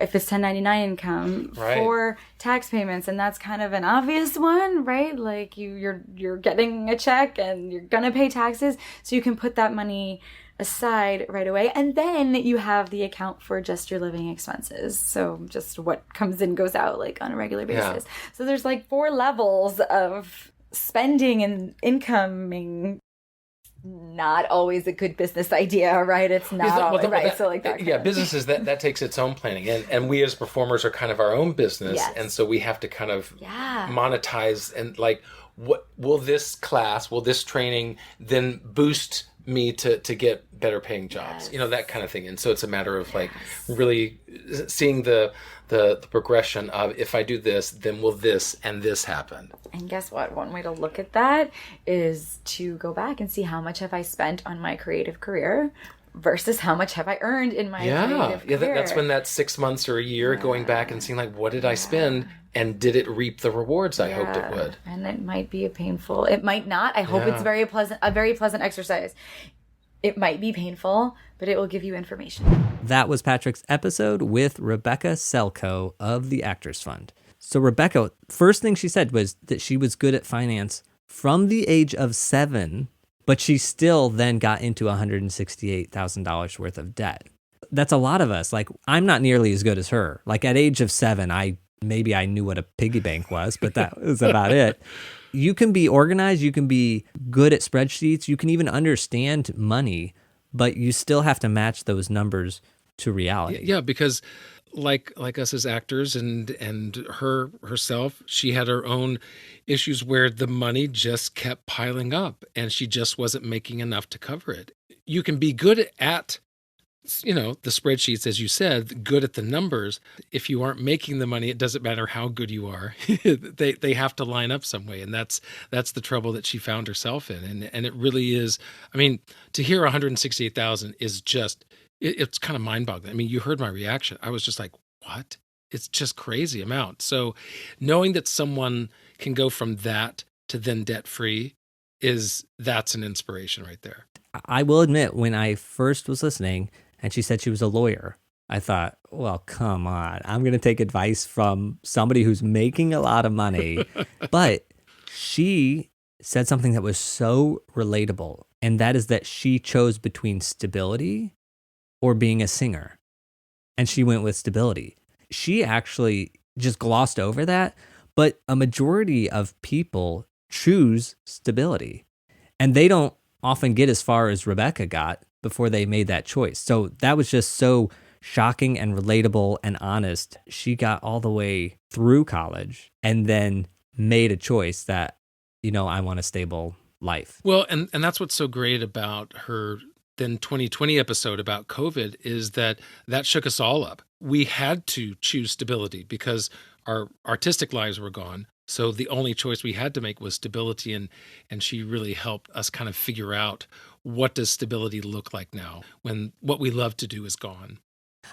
if it's 1099 income, for tax payments, and that's kind of an obvious one, right? Like you're getting a check and you're going to pay taxes, so you can put that money aside right away. And then you have the account for just your living expenses. So just what comes in goes out, like on a regular basis. So there's like 4 levels of spending and incoming. Not always a good business idea, right? It's not always right. So like that. Businesses that takes its own planning, and we as performers are kind of our own business, and so we have to kind of monetize, and like, what will this training then boost me to get better paying jobs, that kind of thing. And so it's a matter of like really seeing the progression of, if I do this, then will this and this happen. And guess what? One way to look at that is to go back and see how much have I spent on my creative career versus how much have I earned in my creative career. That's when that 6 months or a year going back and seeing like, what did I spend, and did it reap the rewards I hoped it would? And it might be it might not. I hope it's a very pleasant exercise. It might be painful, but it will give you information. That was Patrick's episode with Rebecca Selkowe of the Actors Fund. So Rebecca, first thing she said was that she was good at finance from the age of 7, but she still then got into $168,000 worth of debt. That's a lot of us. Like, I'm not nearly as good as her. Like, at age of 7, I knew what a piggy bank was, but that was about it. You can be organized, you can be good at spreadsheets, you can even understand money, but you still have to match those numbers to reality. Yeah, because like us as actors and herself, she had her own issues where the money just kept piling up and she just wasn't making enough to cover it. You can be good at the spreadsheets, as you said, good at the numbers. If you aren't making the money, it doesn't matter how good you are. they have to line up some way. And that's the trouble that she found herself in. And it really is, to hear 168,000 is just, it's kind of mind boggling. You heard my reaction. I was just like, what? It's just crazy amount. So knowing that someone can go from that to then debt free that's an inspiration right there. I will admit, when I first was listening and she said she was a lawyer, I thought, well, come on. I'm going to take advice from somebody who's making a lot of money. But she said something that was so relatable, and that is that she chose between stability or being a singer. And she went with stability. She actually just glossed over that, but a majority of people choose stability. And they don't often get as far as Rebecca got before they made that choice. So that was just so shocking and relatable and honest. She got all the way through college and then made a choice that, I want a stable life. Well, and that's what's so great about her then 2020 episode about COVID is that shook us all up. We had to choose stability because our artistic lives were gone. So the only choice we had to make was stability, and she really helped us kind of figure out, what does stability look like now when what we love to do is gone.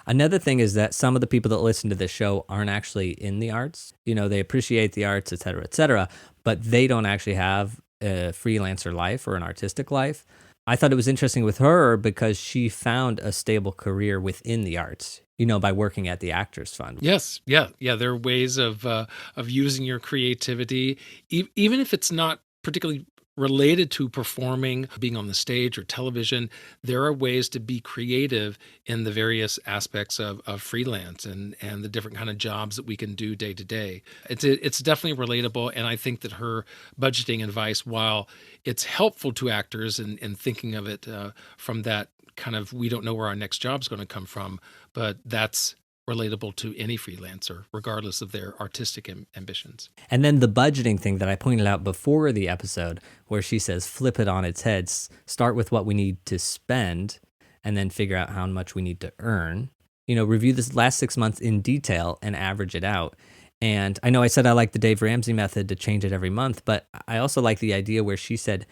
Another thing is that some of the people that listen to this show aren't actually in the arts. They appreciate the arts, et cetera, but they don't actually have a freelancer life or an artistic life. I thought it was interesting with her because she found a stable career within the arts, by working at the Actors Fund. Yes, yeah. There are ways of using your creativity, even if it's not particularly related to performing, being on the stage or television. There are ways to be creative in the various aspects of freelance and the different kind of jobs that we can do day to day. It's definitely relatable, and I think that her budgeting advice, while it's helpful to actors in thinking of it from that kind of, we don't know where our next job's going to come from, but that's relatable to any freelancer, regardless of their artistic ambitions. And then the budgeting thing that I pointed out before the episode, where she says, flip it on its head, start with what we need to spend, and then figure out how much we need to earn. Review this last 6 months in detail and average it out. And I know I said I like the Dave Ramsey method to change it every month, but I also like the idea where she said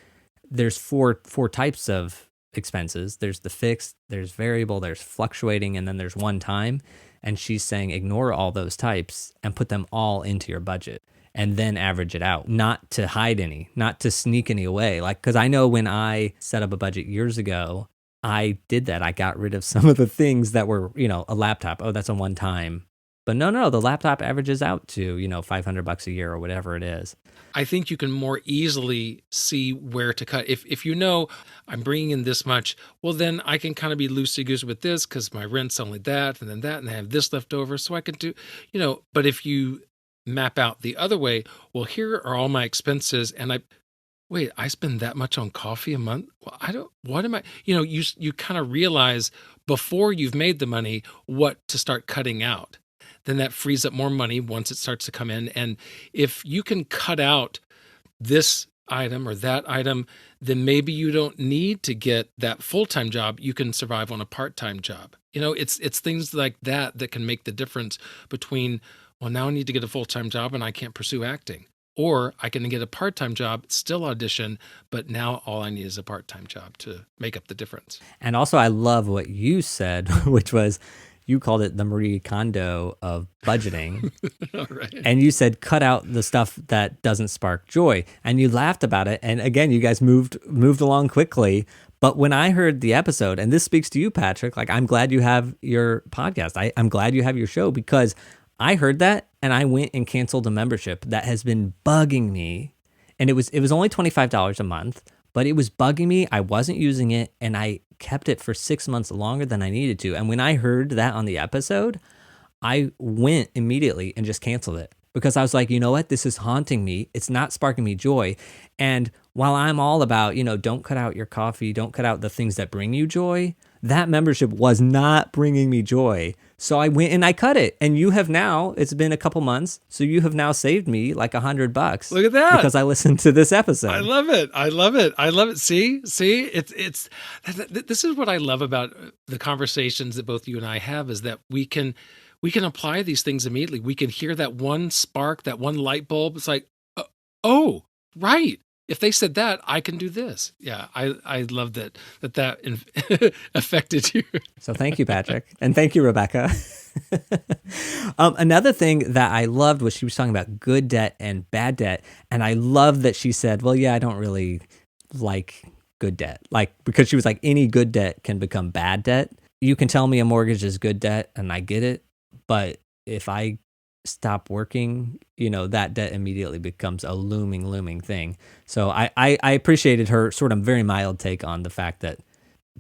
there's four types of expenses. There's the fixed, there's variable, there's fluctuating, and then there's one time. And she's saying ignore all those types and put them all into your budget and then average it out, not to hide any, not to sneak any away. Because I know when I set up a budget years ago, I did that. I got rid of some of the things that were, a laptop. Oh, that's a one time. But no, the laptop averages out to, $500 a year or whatever it is. I think you can more easily see where to cut. If I'm bringing in this much, well, then I can kind of be loosey-goosey with this because my rent's only that, and I have this left over, so I can do, But if you map out the other way, well, here are all my expenses, and I spend that much on coffee a month? Well, you kind of realize before you've made the money what to start cutting out. Then that frees up more money once it starts to come in. And if you can cut out this item or that item, then maybe you don't need to get that full-time job. You can survive on a part-time job. It's things like that can make the difference between, well, now I need to get a full-time job and I can't pursue acting. Or I can get a part-time job, still audition, but now all I need is a part-time job to make up the difference. And also I love what you said, which was, you called it the Marie Kondo of budgeting. Right. And you said, cut out the stuff that doesn't spark joy. And you laughed about it. And again, you guys moved along quickly. But when I heard the episode, and this speaks to you, Patrick, I'm glad you have your podcast. I'm glad you have your show, because I heard that and I went and canceled a membership that has been bugging me. And it was only $25 a month, but it was bugging me. I wasn't using it, and I kept it for 6 months longer than I needed to. And when I heard that on the episode, I went immediately and just canceled it, because I was like, you know what? This is haunting me. It's not sparking me joy. And while I'm all about, don't cut out your coffee, don't cut out the things that bring you joy, that membership was not bringing me joy. So I went and I cut it. And you have now, it's been a couple months, so you have now saved me like $100. Look at that. Because I listened to this episode. I love it. See, it's this is what I love about the conversations that both you and I have, is that we can apply these things immediately. We can hear that one spark, that one light bulb. It's like, oh, right. If they said that, I can do this. Yeah, I love that affected you. So thank you, Patrick. And thank you, Rebecca. Another thing that I loved was she was talking about good debt and bad debt. And I love that she said, well, yeah, I don't really like good debt. Because she was like, any good debt can become bad debt. You can tell me a mortgage is good debt and I get it. But if I stop working, that debt immediately becomes a looming thing. So I appreciated her sort of very mild take on the fact that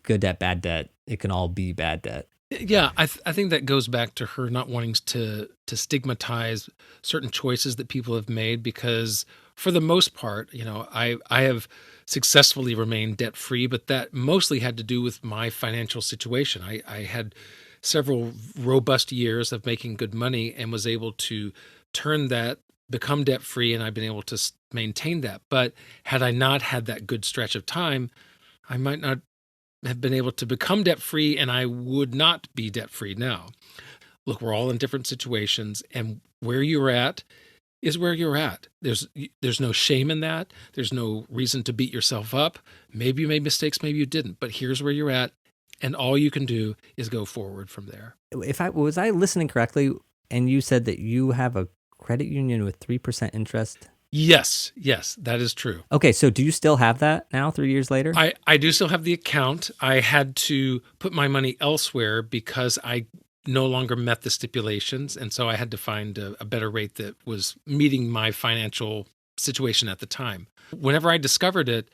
good debt, bad debt, it can all be bad debt. Yeah, I think that goes back to her not wanting to stigmatize certain choices that people have made, because for the most part, I have successfully remained debt-free, but that mostly had to do with my financial situation. I had several robust years of making good money and was able to turn that, become debt-free, and I've been able to maintain that. But had I not had that good stretch of time, I might not have been able to become debt-free, and I would not be debt-free now. Look, we're all in different situations, and where you're at is where you're at. There's no shame in that. There's no reason to beat yourself up. Maybe you made mistakes, maybe you didn't, but here's where you're at. And all you can do is go forward from there. Was I listening correctly? And you said that you have a credit union with 3% interest? Yes, that is true. Okay, so do you still have that now, 3 years later? I do still have the account. I had to put my money elsewhere because I no longer met the stipulations. And so I had to find a better rate that was meeting my financial situation at the time. Whenever I discovered it,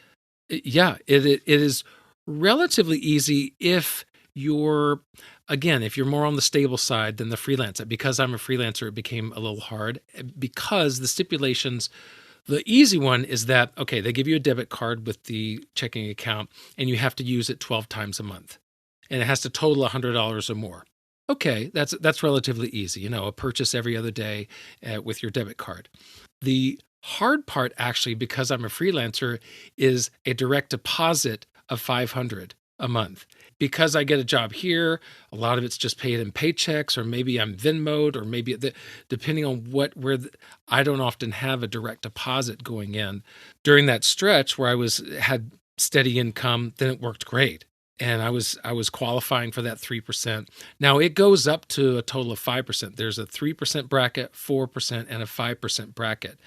it is relatively easy if you're more on the stable side than the freelancer. Because I'm a freelancer, it became a little hard because the stipulations, the easy one is that, okay, they give you a debit card with the checking account and you have to use it 12 times a month and it has to total $100 or more. Okay, that's relatively easy, a purchase every other day with your debit card. The hard part, actually, because I'm a freelancer, is a direct deposit of $500 a month. Because I get a job here, a lot of it's just paid in paychecks, or maybe I'm Venmo'd, or maybe depending on I don't often have a direct deposit going in. During that stretch where I had steady income, then it worked great. And I was qualifying for that 3%. Now it goes up to a total of 5%. There's a 3% bracket, 4%, and a 5% bracket.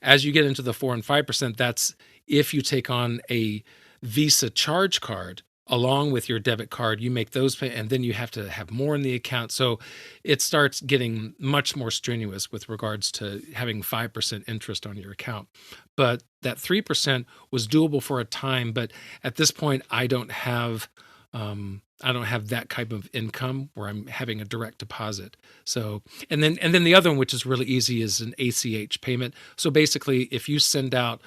As you get into the 4 and 5%, that's if you take on a Visa charge card along with your debit card, you make those pay, and then you have to have more in the account. So it starts getting much more strenuous with regards to having 5% interest on your account. But that 3% was doable for a time. But at this point, I don't have that type of income where I'm having a direct deposit. So, and then the other one, which is really easy, is an ACH payment. So basically, if you send out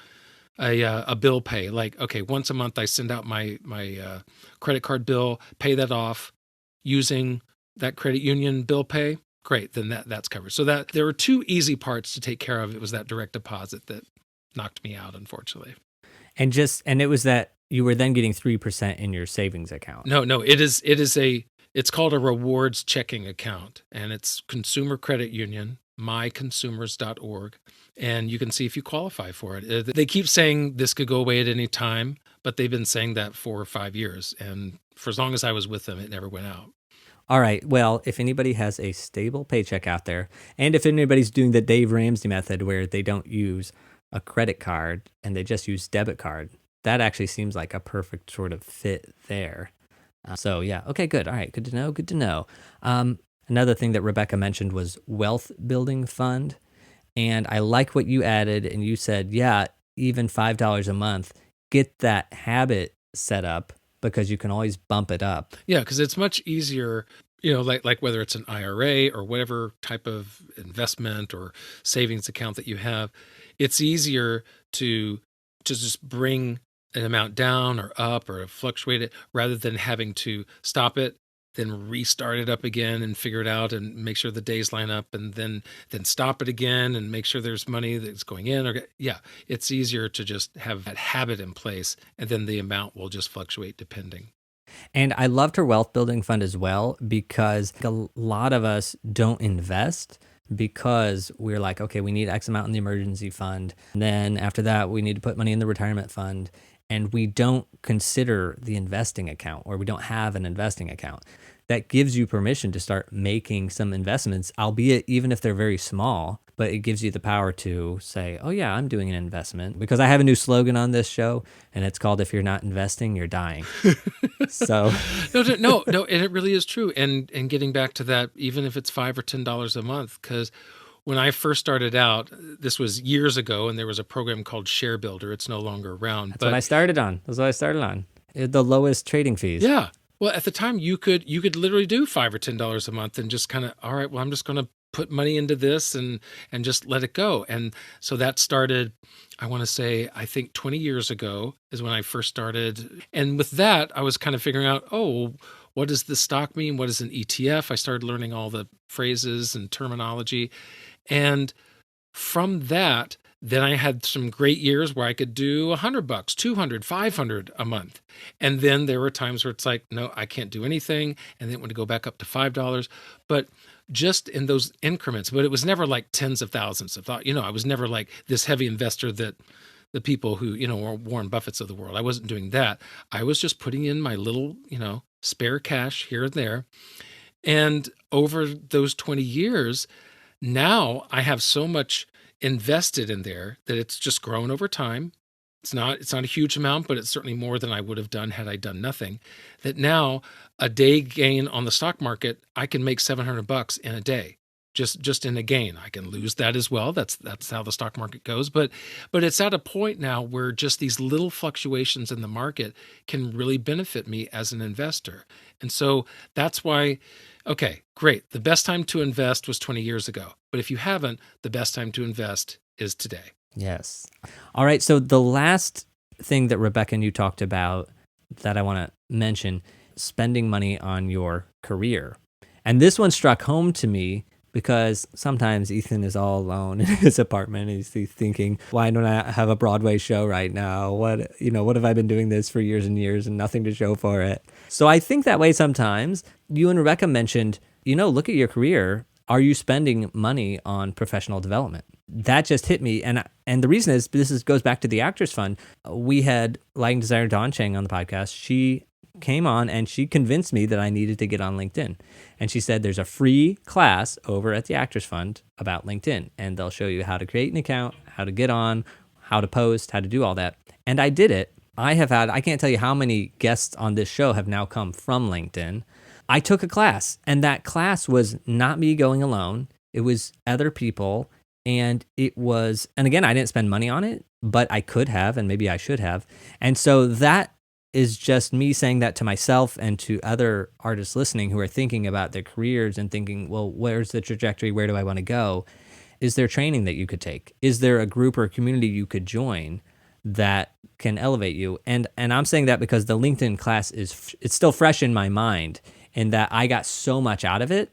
a bill pay, like, okay, once a month I send out my credit card bill, pay that off using that credit union bill pay, great, then that's covered. So that there were two easy parts to take care of. It was that direct deposit that knocked me out, unfortunately. And it was that you were then getting 3% in your savings account. No, it's called a rewards checking account, and it's Consumer Credit Union, myconsumers.org. And you can see if you qualify for it. They keep saying this could go away at any time, but they've been saying that for 5 years. And for as long as I was with them, it never went out. All right. Well, if anybody has a stable paycheck out there, and if anybody's doing the Dave Ramsey method where they don't use a credit card and they just use debit card, that actually seems like a perfect sort of fit there. So yeah. Okay, good. All right. Good to know. Another thing that Rebecca mentioned was wealth building fund. And I like what you added, and you said, yeah, even $5 a month, get that habit set up because you can always bump it up. Yeah, because it's much easier, like whether it's an IRA or whatever type of investment or savings account that you have, it's easier to just bring an amount down or up or fluctuate it rather than having to stop it, then restart it up again and figure it out and make sure the days line up, and then stop it again and make sure there's money that's going in. It's easier to just have that habit in place, and then the amount will just fluctuate depending. And I loved her wealth building fund as well, because a lot of us don't invest because we're like, okay, we need X amount in the emergency fund. And then after that, we need to put money in the retirement fund. And we don't consider the investing account, or we don't have an investing account. That gives you permission to start making some investments, albeit even if they're very small, but it gives you the power to say, oh yeah, I'm doing an investment. Because I have a new slogan on this show, and it's called, if you're not investing, you're dying. So no, and it really is true. And getting back to that, even if it's $5 or $10 a month, because when I first started out, this was years ago, and there was a program called Share Builder. It's no longer around. That's what I started on. The lowest trading fees. Yeah. Well, at the time, you could literally do $5 or $10 a month and just kind of, all right, well, I'm just going to put money into this and just let it go. And so that started, I want to say, I think 20 years ago is when I first started. And with that, I was kind of figuring out, what does the stock mean? What is an ETF? I started learning all the phrases and terminology. And from that, Then I had some great years where I could do $100, 200, 500 a month. And then there were times where it's like, no, I can't do anything. And then it would go back up to $5. But just in those increments, but it was never like tens of thousands of thought. I was never like this heavy investor that the people who, were Warren Buffetts of the world. I wasn't doing that. I was just putting in my little, spare cash here and there. And over those 20 years, now I have so much invested in there that it's just grown over time. It's not a huge amount, but it's certainly more than I would have done had I done nothing. That now a day gain on the stock market, I can make $700 in a day, just in a gain. I can lose that as well. That's how the stock market goes. But it's at a point now where just these little fluctuations in the market can really benefit me as an investor. And so that's why, okay, great. The best time to invest was 20 years ago. But if you haven't, the best time to invest is today. Yes. All right. So the last thing that Rebecca and you talked about that I want to mention, spending money on your career. And this one struck home to me because sometimes Ethan is all alone in his apartment. He's thinking, why don't I have a Broadway show right now? What have I been doing this for years and years and nothing to show for it? So I think that way sometimes. You and Rebecca mentioned, look at your career. Are you spending money on professional development? That just hit me. And the reason is, goes back to the Actors Fund. We had Lighting Designer Dawn Chang on the podcast. She came on and she convinced me that I needed to get on LinkedIn. And she said, there's a free class over at the Actors Fund about LinkedIn. And they'll show you how to create an account, how to get on, how to post, how to do all that. And I did it. I can't tell you how many guests on this show have now come from LinkedIn. I took a class, and that class was not me going alone. It was other people, and again, I didn't spend money on it, but I could have, and maybe I should have. And so that is just me saying that to myself and to other artists listening who are thinking about their careers and thinking, well, where's the trajectory? Where do I want to go? Is there training that you could take? Is there a group or a community you could join that can elevate you? And I'm saying that because the LinkedIn class it's still fresh in my mind, in that I got so much out of it,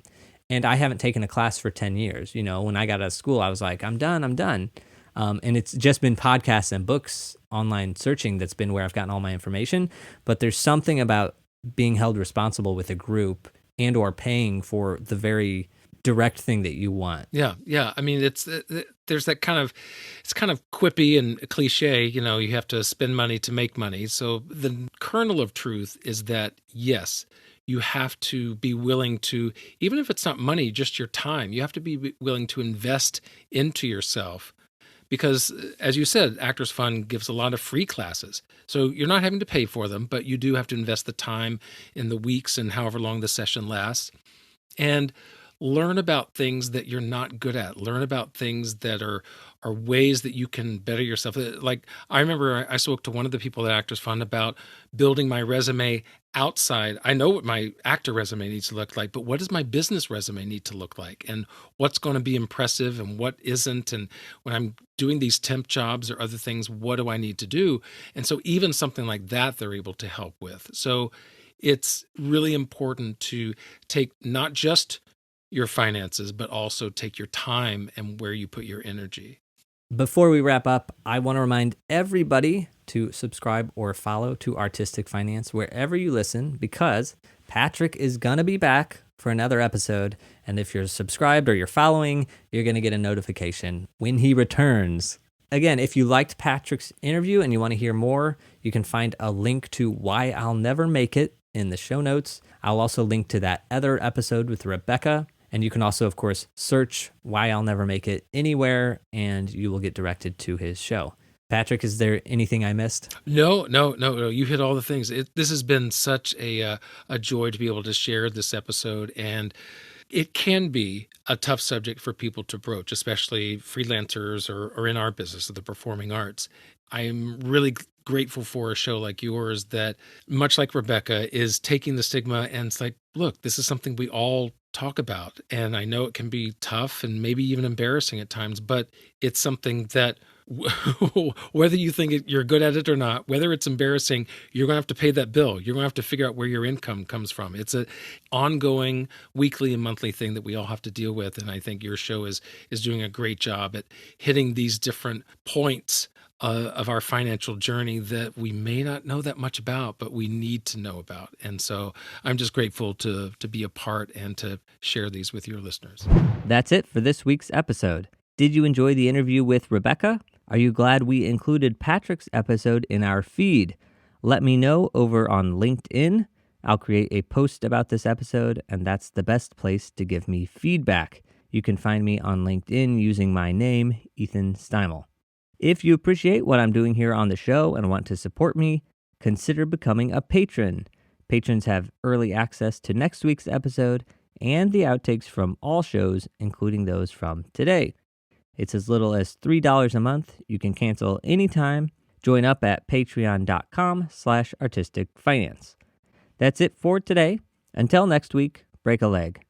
and I haven't taken a class for 10 years. When I got out of school, I was like, I'm done. And it's just been podcasts and books, online searching, that's been where I've gotten all my information. But there's something about being held responsible with a group and or paying for the very direct thing that you want. Yeah. I mean, there's that it's kind of quippy and cliche, you have to spend money to make money. So the kernel of truth is that, yes, you have to be willing to, even if it's not money, just your time, you have to be willing to invest into yourself. Because as you said, Actors Fund gives a lot of free classes. So you're not having to pay for them, but you do have to invest the time in the weeks and however long the session lasts. And learn about things that you're not good at. Learn about things that are ways that you can better yourself. Like, I remember I spoke to one of the people at Actors Fund about building my resume outside. I know what my actor resume needs to look like, but what does my business resume need to look like? And what's going to be impressive and what isn't? And when I'm doing these temp jobs or other things, what do I need to do? And so even something like that, they're able to help with. So it's really important to take not just your finances, but also take your time and where you put your energy. Before we wrap up, I want to remind everybody to subscribe or follow to Artistic Finance wherever you listen, because Patrick is going to be back for another episode. And if you're subscribed or you're following, you're going to get a notification when he returns. Again, if you liked Patrick's interview and you want to hear more, you can find a link to Why I'll Never Make It in the show notes. I'll also link to that other episode with Rebecca. And you can also, of course, search Why I'll Never Make It anywhere, and you will get directed to his show. Patrick, is there anything I missed? No. You hit all the things. This has been such a joy to be able to share this episode. And it can be a tough subject for people to broach, especially freelancers or in our business of the performing arts. I'm really grateful for a show like yours that, much like Rebecca, is taking the stigma and it's like, look, this is something we all talk about. And I know it can be tough and maybe even embarrassing at times, but it's something that whether you think you're good at it or not, whether it's embarrassing, you're going to have to pay that bill. You're going to have to figure out where your income comes from. It's an ongoing weekly and monthly thing that we all have to deal with. And I think your show is doing a great job at hitting these different points of our financial journey that we may not know that much about, but we need to know about. And so I'm just grateful to be a part and to share these with your listeners. That's it for this week's episode. Did you enjoy the interview with Rebecca? Are you glad we included Patrick's episode in our feed? Let me know over on LinkedIn. I'll create a post about this episode, and that's the best place to give me feedback. You can find me on LinkedIn using my name, Ethan Steimel. If you appreciate what I'm doing here on the show and want to support me, consider becoming a patron. Patrons have early access to next week's episode and the outtakes from all shows, including those from today. It's as little as $3 a month. You can cancel anytime. Join up at patreon.com/artisticfinance. That's it for today. Until next week, break a leg.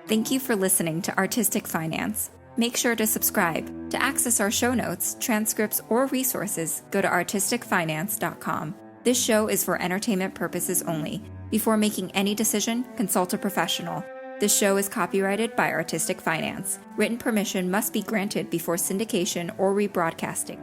Thank you for listening to Artistic Finance. Make sure to subscribe. To access our show notes, transcripts, or resources, go to artisticfinance.com. This show is for entertainment purposes only. Before making any decision, consult a professional. This show is copyrighted by Artistic Finance. Written permission must be granted before syndication or rebroadcasting.